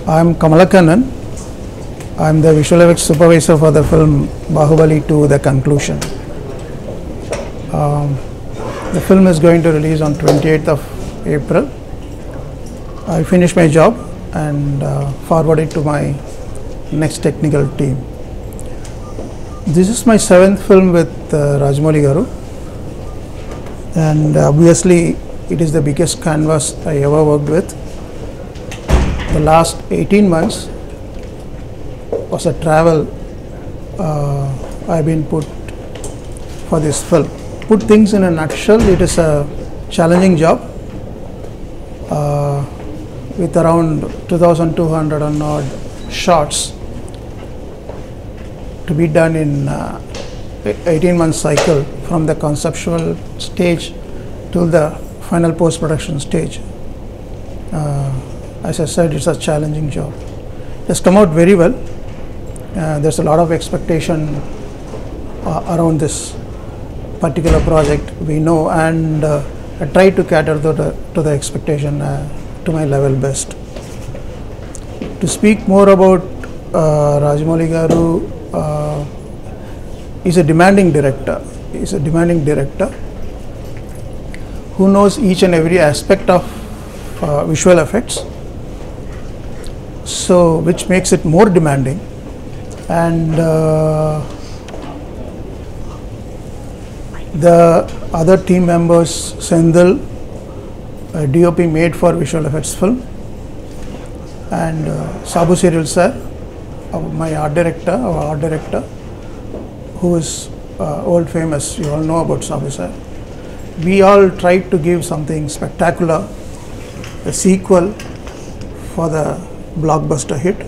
I'm Kamalakannan. I'm the visual effects supervisor for the film Baahubali 2, The Conclusion. The film is going to release on 28th of April. I finished my job and forward it to my next technical team. This is my 7th film with Rajamouli garu, and obviously it is the biggest canvas I ever worked with. The last 18 months was a travel I've been put for this film. Put things in a nutshell, it is a challenging job with around 2,200 and odd shots to be done in 18-month cycle from the conceptual stage to the final post-production stage. As I said, it's a challenging job. It's come out very well. There's a lot of expectation around this particular project, we know, and I try to cater to the expectation to my level best. To speak more about Rajamouli garu, he's a demanding director. He's a demanding director who knows each and every aspect of visual effects, so which makes it more demanding. And the other team members, Sendil, DOP made for visual effects film, and Sabu Serial sir, my art director, our art director, who is world famous. You all know about Sabu sir. We all tried to give something spectacular, a sequel for the blockbuster hit.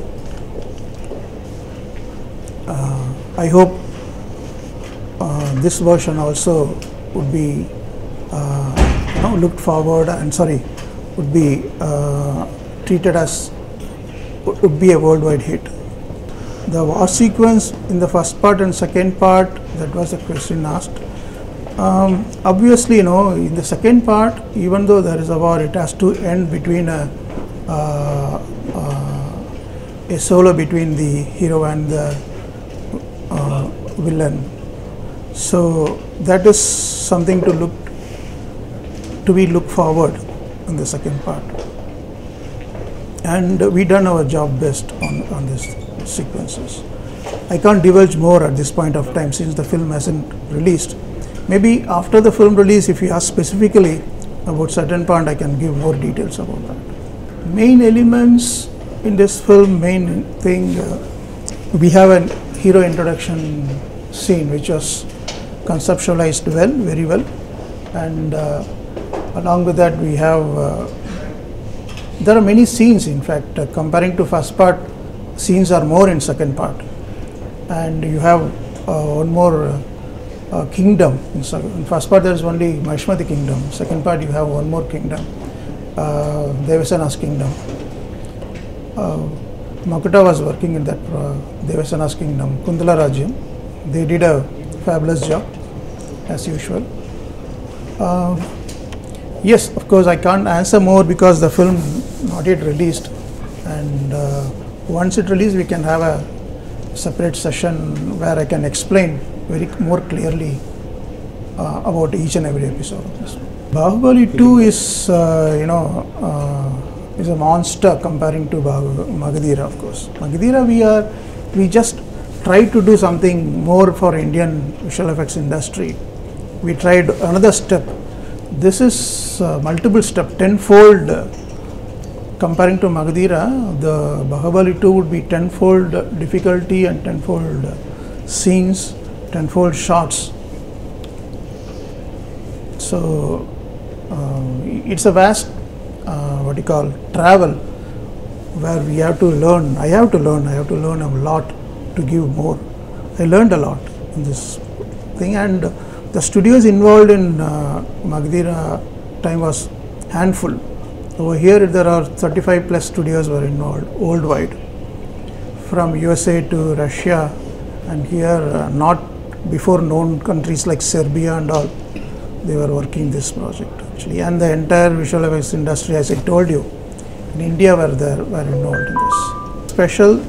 I hope this version also would be looked forward and would be treated as would be a worldwide hit. The war sequence in the first part and second part, that was the question asked. Obviously, in the second part, even though there is a war, it has to end between a solo between the hero and the villain. So that is something to be looked forward in the second part. And we done our job best on these sequences. I can't divulge more at this point of time since the film hasn't released. Maybe after the film release, if you ask specifically about certain part, I can give more details about that. Main elements in this film, main thing, we have a hero introduction scene which was conceptualized well, very well, and along with that we have, there are many scenes, in fact, comparing to first part, scenes are more in second part, and you have one more kingdom. In first part there is only Mahishmati kingdom, second part you have one more kingdom, Devasana's kingdom. Makuta was working in that Devasana's kingdom, Kundala Rajyam. They did a fabulous job as usual. Yes, of course I can't answer more because the film not yet released, and once it released we can have a separate session where I can explain more clearly about each and every episode of this. Baahubali 2 is is a monster comparing to Magadhira, of course. Magadhira we just tried to do something more for Indian visual effects industry. We tried another step. This is multiple step, tenfold. Comparing to Magadhira, the Baahubali 2 would be tenfold difficulty and tenfold scenes, tenfold shots. So it's a vast travel where we have to learn. I have to learn a lot to give more. I learned a lot in this thing, and the studios involved in Magadhira time was handful. Over here there are 35 plus studios were involved worldwide, from USA to Russia, and here not before known countries like Serbia and all, they were working this project actually, and the entire visual effects industry, as I told you, in India were involved in this. special.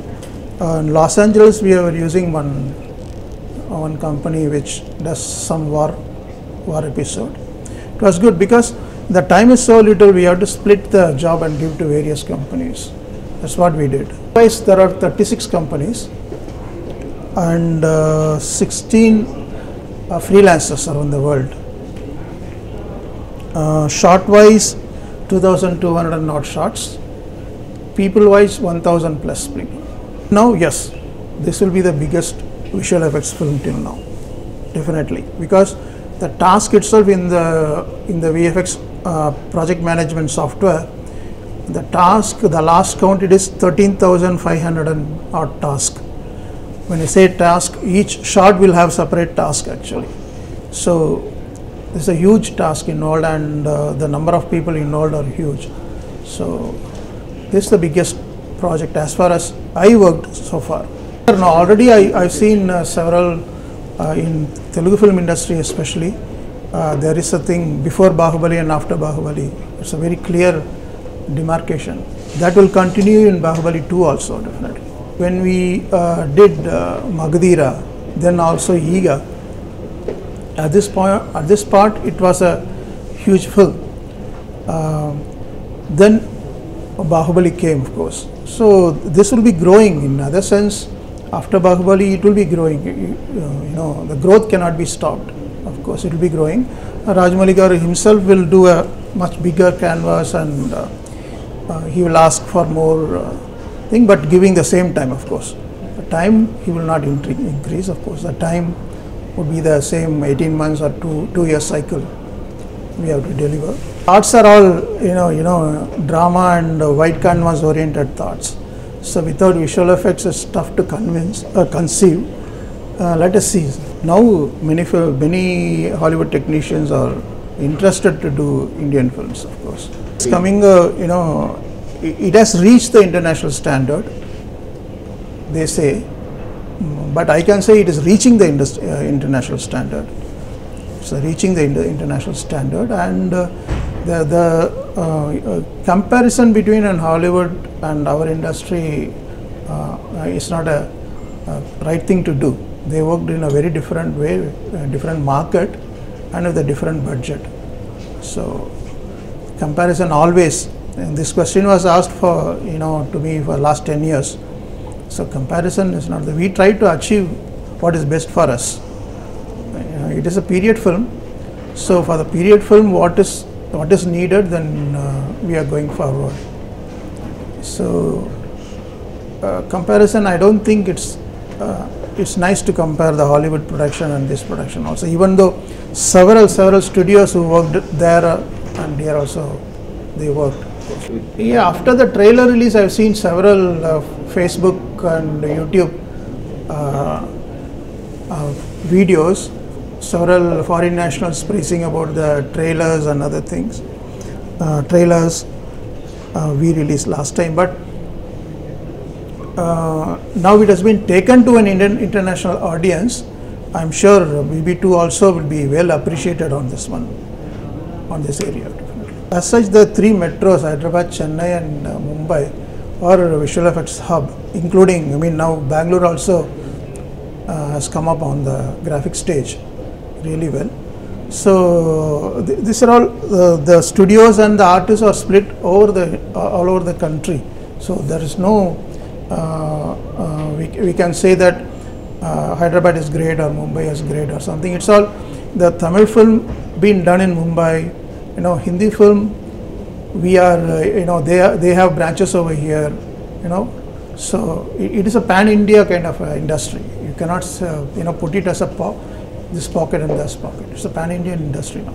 In Los Angeles, we were using one company which does some war episode. It was good because the time is so little, we have to split the job and give to various companies. That's what we did. Otherwise, there are 36 companies and 16 freelancers around the world. Short-wise, 2,200 and odd shots. People-wise, 1,000 plus people. Now, yes, this will be the biggest visual effects film till now, definitely, because the task itself in the VFX project management software, the last count, it is 13,500 and odd task. When I say task, each shot will have separate task actually. So there's a huge task involved, and the number of people involved are huge. So this is the biggest project as far as I worked so far. Now already I've seen several in Telugu film industry especially. There is a thing before Baahubali and after Baahubali. It's a very clear demarcation. That will continue in Baahubali 2 also, definitely. When we did Magadira, then also Iga, at this part it was a huge film. Then Baahubali came, of course. So this will be growing in other sense. After Baahubali, it will be growing. The growth cannot be stopped. Of course, it will be growing. Rajamouli himself will do a much bigger canvas, and he will ask for more thing, but giving the same time, of course. The time he will not increase, of course. The time would be the same 18 months or 2 year cycle we have to deliver. Thoughts are all, drama and white canvas oriented thoughts. So without visual effects, it's tough to conceive. Let us see. Now many Hollywood technicians are interested to do Indian films, of course. It's coming, it has reached the international standard, they say, but I can say it is reaching the international standard. It's reaching the international standard, and the comparison between Hollywood and our industry is not a right thing to do. They worked in a very different way, a different market, and with a different budget. So comparison always, and this question was asked for to me for last 10 years. So comparison is not we try to achieve what is best for us. It is a period film, so for the period film, what is needed, then we are going forward. So comparison, I don't think it's nice to compare the Hollywood production and this production also, even though several studios who worked there and here also they worked. Yeah, after the trailer release, I've seen several Facebook and YouTube videos, several foreign nationals praising about the trailers and other things. Trailers we released last time, but now it has been taken to an Indian international audience. I'm sure BB2 also will be well appreciated on this one, on this area. As such, the 3 metros, Hyderabad, Chennai and Mumbai, are visual effects hub, including, now Bangalore also has come up on the graphic stage really well. So these are all the studios and the artists are split over all over the country. So there is no we can say that Hyderabad is great or Mumbai is great or something. It's all the Tamil film being done in Mumbai. Hindi film, we are they have branches over here. So it is a pan-India kind of industry. You cannot put it as this pocket and this pocket. It's a pan-Indian industry now.